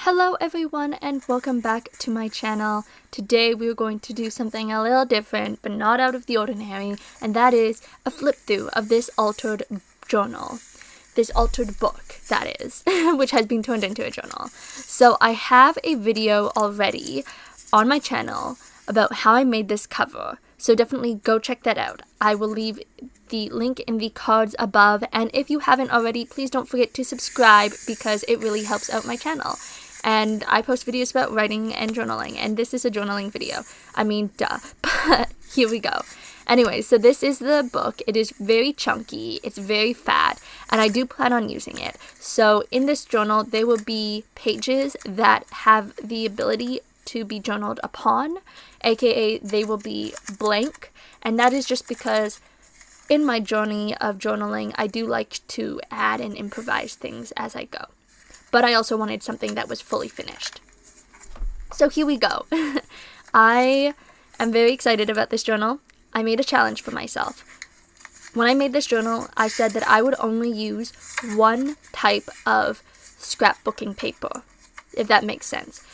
Hello everyone and welcome back to my channel. Today we're going to do something a little different but not out of the ordinary, and that is a flip through of this altered journal. This altered book, that is, which has been turned into a journal. So I have a video already on my channel about how I made this cover, so definitely go check that out. I will leave the link in the cards above, and if you haven't already, please don't forget to subscribe because it really helps out my channel. And I post videos about writing and journaling, and this is a journaling video. I mean, duh, but here we go. Anyway, so this is the book. It is very chunky, it's very fat, and I do plan on using it. So in this journal, there will be pages that have the ability to be journaled upon, aka they will be blank, and that is just because in my journey of journaling, I do like to add and improvise things as I go. But I also wanted something that was fully finished. So here we go. I am very excited about this journal. I made a challenge for myself. When I made this journal, I said that I would only use one type of scrapbooking paper, if that makes sense.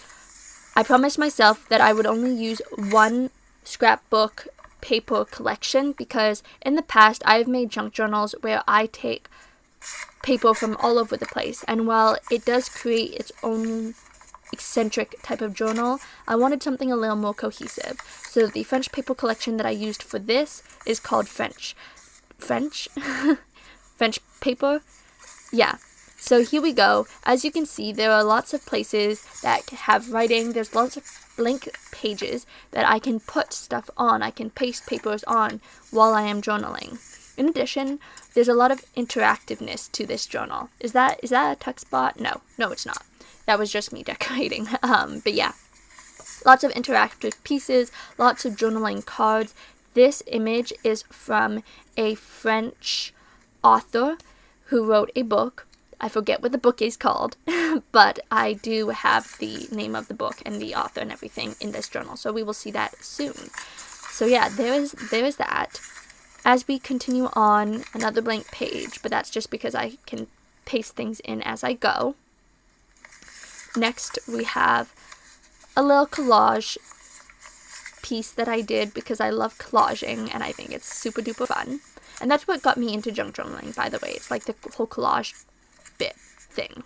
I promised myself that I would only use one scrapbook paper collection because in the past I've made junk journals where I take paper from all over the place, and while it does create its own eccentric type of journal, I wanted something a little more cohesive. So the French paper collection that I used for this is called French paper. Yeah. So here we go. As you can see, there are lots of places that have writing. There's lots of blank pages that I can put stuff on. I can paste papers on while I am journaling. In addition, there's a lot of interactiveness to this journal. Is that a tuck spot? No, it's not. That was just me decorating. But yeah, lots of interactive pieces, lots of journaling cards. This image is from a French author who wrote a book. I forget what the book is called, but I do have the name of the book and the author and everything in this journal, so we will see that soon. So yeah, there is that. As we continue on, another blank page, but that's just because I can paste things in as I go. Next, we have a little collage piece that I did because I love collaging and I think it's super duper fun. And that's what got me into junk journaling, by the way. It's like the whole collage bit thing.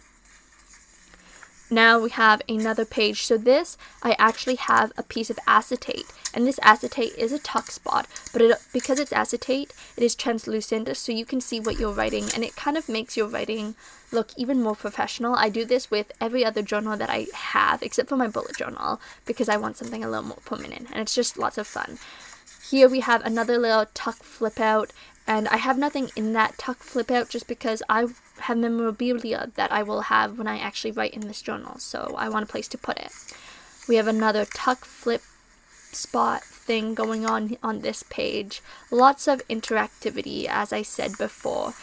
Now we have another page. So this, I actually have a piece of acetate, and this acetate is a tuck spot, but because it's acetate, it is translucent, so you can see what you're writing, and it kind of makes your writing look even more professional. I do this with every other journal that I have, except for my bullet journal, because I want something a little more permanent, and it's just lots of fun. Here we have another little tuck flip out, and I have nothing in that tuck flip out just because I have memorabilia that I will have when I actually write in this journal, so I want a place to put it. We have another tuck flip spot thing going on this page. Lots of interactivity, as I said before.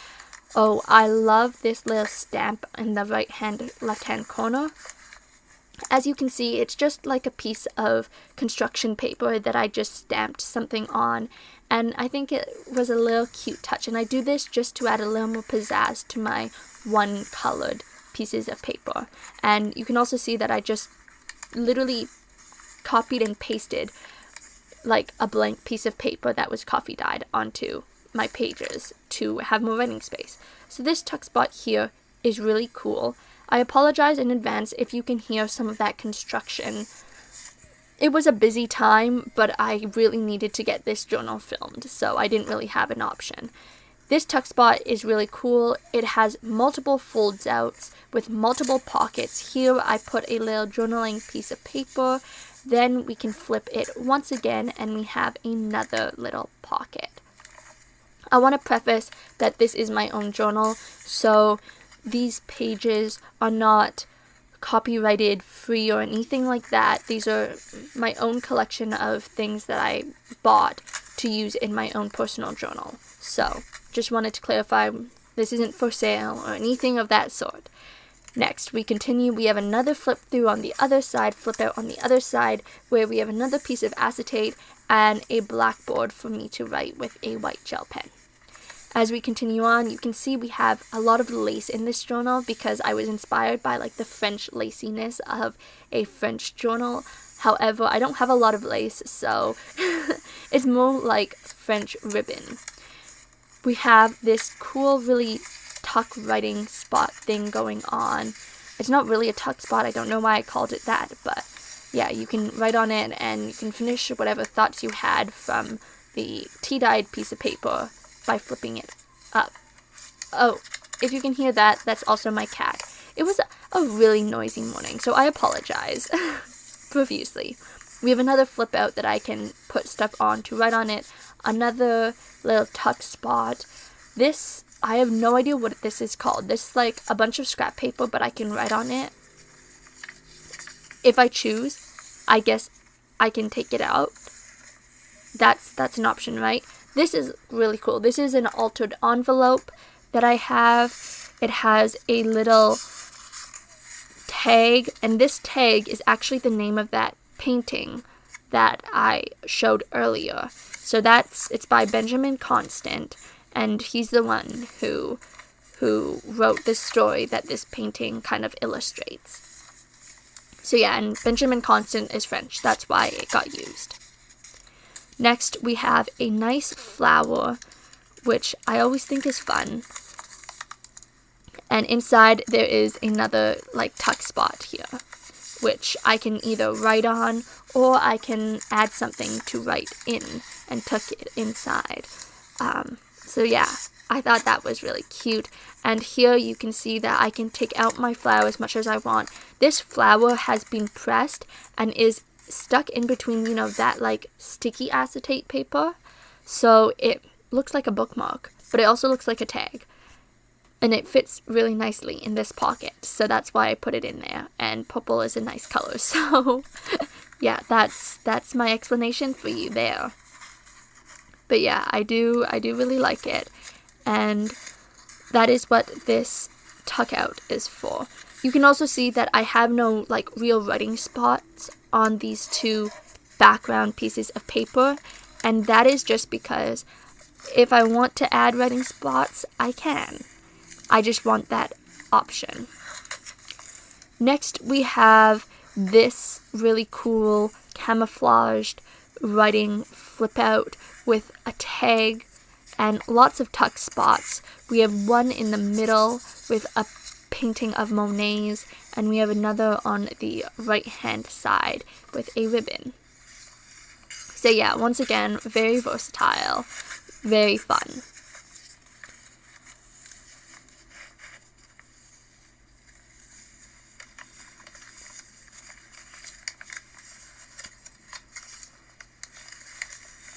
Oh, I love this little stamp in the left-hand corner. As you can see, it's just like a piece of construction paper that I just stamped something on, and I think it was a little cute touch, and I do this just to add a little more pizzazz to my one-colored pieces of paper. And you can also see that I just literally copied and pasted like a blank piece of paper that was coffee dyed onto my pages to have more writing space. So this tuck spot here is really cool. I apologize in advance if you can hear some of that construction. It was a busy time, but I really needed to get this journal filmed, so I didn't really have an option. This tuck spot is really cool. It has multiple folds outs with multiple pockets. Here I put a little journaling piece of paper. Then we can flip it once again and we have another little pocket. I want to preface that this is my own journal, so these pages are not copyrighted, free, or anything like that. These are my own collection of things that I bought to use in my own personal journal. So, just wanted to clarify, this isn't for sale or anything of that sort. Next, we continue. We have another flip through on the other side, flip out on the other side, where we have another piece of acetate and a blackboard for me to write with a white gel pen. As we continue on, you can see we have a lot of lace in this journal because I was inspired by like the French laciness of a French journal. However, I don't have a lot of lace, so it's more like French ribbon. We have this cool, really tuck writing spot thing going on. It's not really a tuck spot, I don't know why I called it that, but yeah, you can write on it and you can finish whatever thoughts you had from the tea-dyed piece of paper by flipping it up. Oh, if you can hear that, that's also my cat. It was a really noisy morning, so I apologize profusely. We have another flip out that I can put stuff on to write on it. Another little tuck spot. This, I have no idea what this is called. This is like a bunch of scrap paper, but I can write on it. If I choose, I guess I can take it out. That's an option, right? This is really cool. This is an altered envelope that I have. It has a little tag, and this tag is actually the name of that painting that I showed earlier. So it's by Benjamin Constant, and he's the one who wrote this story that this painting kind of illustrates. So yeah, and Benjamin Constant is French. That's why it got used. Next, we have a nice flower, which I always think is fun. And inside, there is another, like, tuck spot here, which I can either write on, or I can add something to write in and tuck it inside. So yeah, I thought that was really cute. And here you can see that I can take out my flower as much as I want. This flower has been pressed and is stuck in between, you know, that like sticky acetate paper, so it looks like a bookmark, but it also looks like a tag, and it fits really nicely in this pocket, so that's why I put it in there. And purple is a nice color, so yeah, that's my explanation for you there. But yeah, I do really like it, and that is what this tuck out is for. You can also see that I have no like real writing spots on these two background pieces of paper, and that is just because if I want to add writing spots, I can. I just want that option. Next, we have this really cool camouflaged writing flip out with a tag and lots of tuck spots. We have one in the middle with a painting of Monet's, and we have another on the right hand side with a ribbon. So yeah, once again, very versatile, very fun.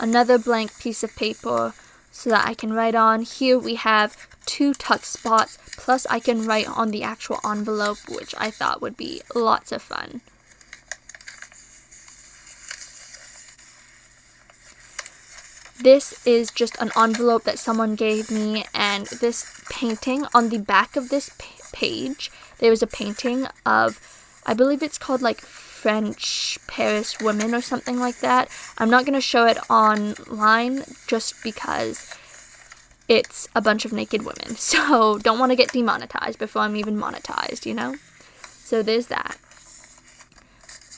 Another blank piece of paper so that I can write on. Here we have 2 tuck spots, plus I can write on the actual envelope, which I thought would be lots of fun. This is just an envelope that someone gave me, and this painting, on the back of this page, there is a painting of, I believe it's called like French Paris women or something like that. I'm not going to show it online just because it's a bunch of naked women, so don't want to get demonetized before I'm even monetized, you know? So there's that.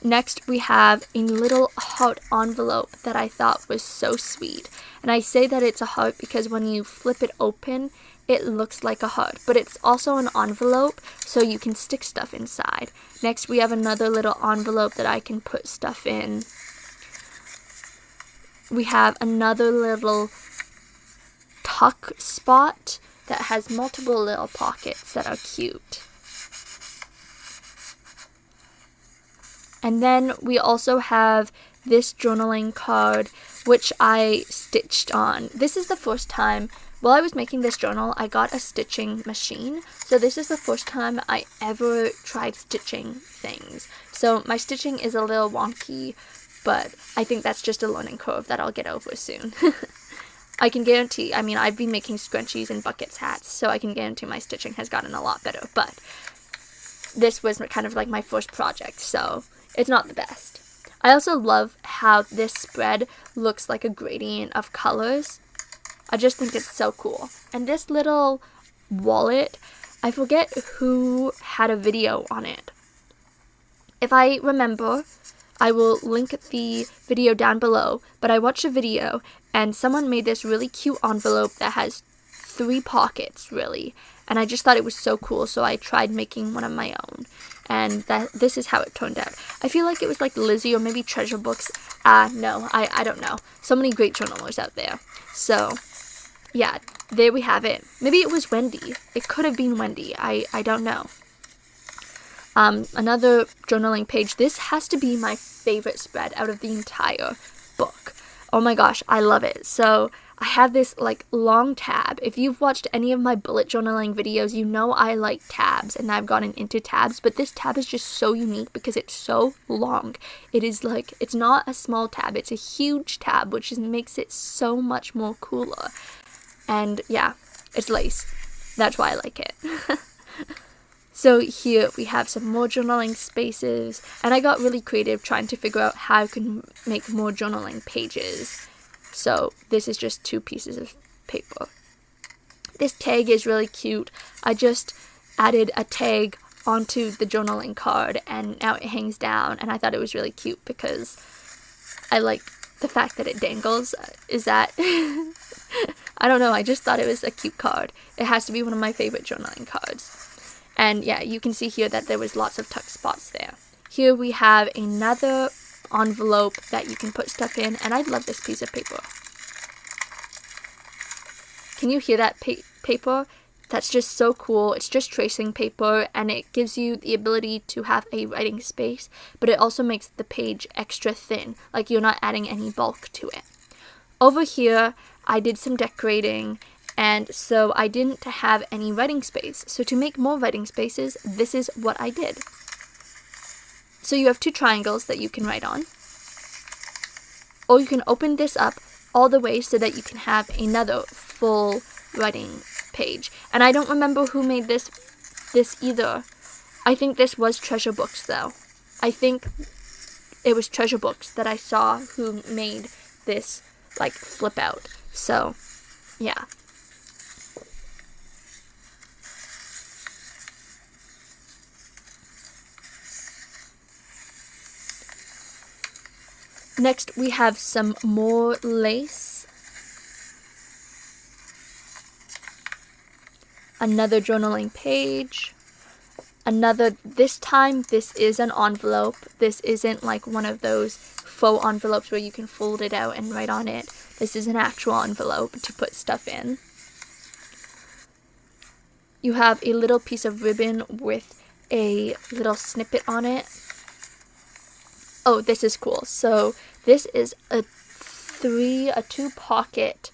Next, we have a little heart envelope that I thought was so sweet. And I say that it's a heart because when you flip it open, it looks like a heart. But it's also an envelope, so you can stick stuff inside. Next, we have another little envelope that I can put stuff in. We have another little tuck spot that has multiple little pockets that are cute. And then we also have this journaling card, which I stitched on. This is the first time, while I was making this journal, I got a stitching machine. So this is the first time I ever tried stitching things. So my stitching is a little wonky, but I think that's just a learning curve that I'll get over soon. I can guarantee, I mean, I've been making scrunchies and buckets hats, so I can guarantee my stitching has gotten a lot better. But this was kind of like my first project, so it's not the best. I also love how this spread looks like a gradient of colors. I just think it's so cool. And this little wallet, I forget who had a video on it. If I remember, I will link the video down below, but I watched a video and someone made this really cute envelope that has 3 pockets, really. And I just thought it was so cool, so I tried making one of my own. And this is how it turned out. I feel like it was like Lizzie or maybe Treasure Books. No, I don't know. So many great journalers out there. So, yeah, there we have it. Maybe it was Wendy. It could have been Wendy. I don't know. Another journaling page. This has to be my favorite spread out of the entire book. Oh my gosh, I love it. So I have this like long tab. If you've watched any of my bullet journaling videos, you know I like tabs and I've gotten into tabs, but this tab is just so unique because it's so long. It is like, it's not a small tab, it's a huge tab, which makes it so much more cooler. And yeah, it's lace. That's why I like it. So here we have some more journaling spaces, and I got really creative trying to figure out how I can make more journaling pages. So this is just 2 pieces of paper. This tag is really cute. I just added a tag onto the journaling card and now it hangs down, and I thought it was really cute because I like the fact that it dangles. Is that... I don't know, I just thought it was a cute card. It has to be one of my favorite journaling cards. And yeah, you can see here that there was lots of tuck spots there. Here we have another envelope that you can put stuff in, and I love this piece of paper. Can you hear that paper? That's just so cool. It's just tracing paper, and it gives you the ability to have a writing space, but it also makes the page extra thin, like you're not adding any bulk to it. Over here, I did some decorating, and so I didn't have any writing space. So to make more writing spaces, this is what I did. So you have 2 triangles that you can write on. Or you can open this up all the way so that you can have another full writing page. And I don't remember who made this either. I think this was Treasure Books though. I think it was Treasure Books that I saw who made this like flip out. So, yeah. Next, we have some more lace. Another journaling page. This time, this is an envelope. This isn't like one of those faux envelopes where you can fold it out and write on it. This is an actual envelope to put stuff in. You have a little piece of ribbon with a little snippet on it. Oh, this is cool. So this is a 2 pocket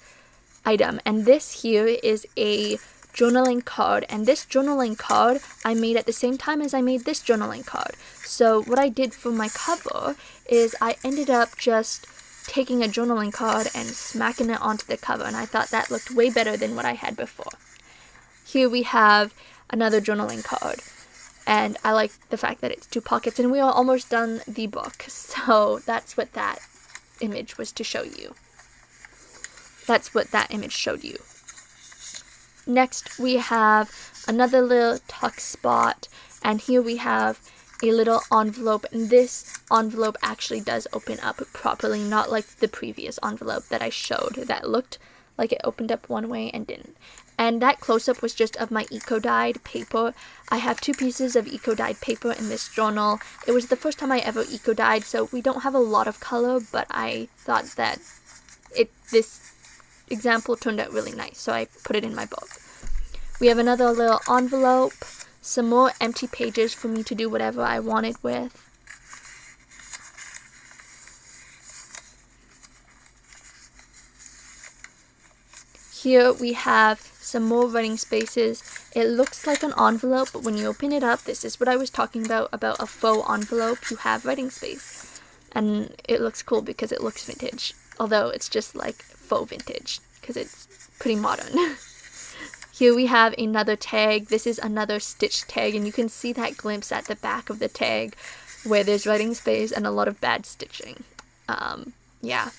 item, and this here is a journaling card, and this journaling card I made at the same time as I made this journaling card. So what I did for my cover is I ended up just taking a journaling card and smacking it onto the cover, and I thought that looked way better than what I had before. Here we have another journaling card. And I like the fact that it's 2 pockets, and we are almost done the book. So that's what that image was to show you. That's what that image showed you. Next, we have another little tuck spot, and here we have a little envelope, and this envelope actually does open up properly, not like the previous envelope that I showed that looked like it opened up one way and didn't. And that close-up was just of my eco-dyed paper. I have 2 pieces of eco-dyed paper in this journal. It was the first time I ever eco-dyed, so we don't have a lot of color, but I thought that this example turned out really nice, so I put it in my book. We have another little envelope, some more empty pages for me to do whatever I wanted with. Here we have some more writing spaces. It looks like an envelope, but when you open it up, this is what I was talking about a faux envelope. You have writing space. And it looks cool because it looks vintage. Although it's just like faux vintage, because it's pretty modern. Here we have another tag. This is another stitched tag, and you can see that glimpse at the back of the tag where there's writing space and a lot of bad stitching. Yeah.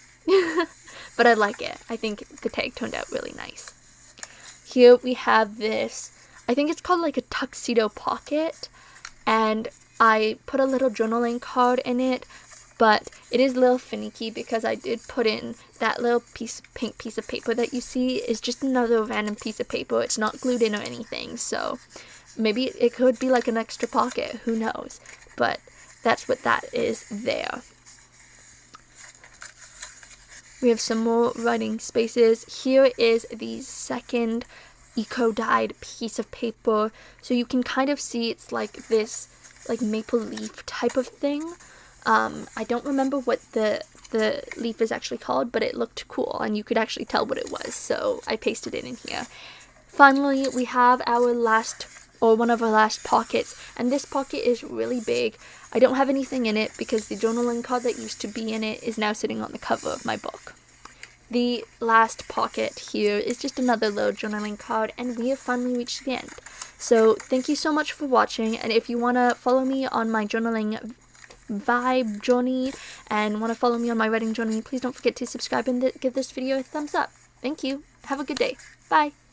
but I like it. I think the tag turned out really nice. Here we have this, I think it's called like a Tuxedo Pocket, and I put a little journaling card in it, but it is a little finicky because I did put in that little pink piece of paper that you see is just another random piece of paper. It's not glued in or anything, so maybe it could be like an extra pocket, who knows, but that's what that is there. We have some more writing spaces. Here is the second eco-dyed piece of paper, so you can kind of see it's like this like maple leaf type of thing. I don't remember what the leaf is actually called, but it looked cool and you could actually tell what it was, so I pasted it in here. Finally, we have our last, or one of our last pockets, and this pocket is really big. I don't have anything in it because the journaling card that used to be in it is now sitting on the cover of my book. The last pocket here is just another little journaling card, and we have finally reached the end. So thank you so much for watching, and if you want to follow me on my journaling vibe journey and want to follow me on my writing journey, please don't forget to subscribe and give this video a thumbs up. Thank you. Have a good day. Bye.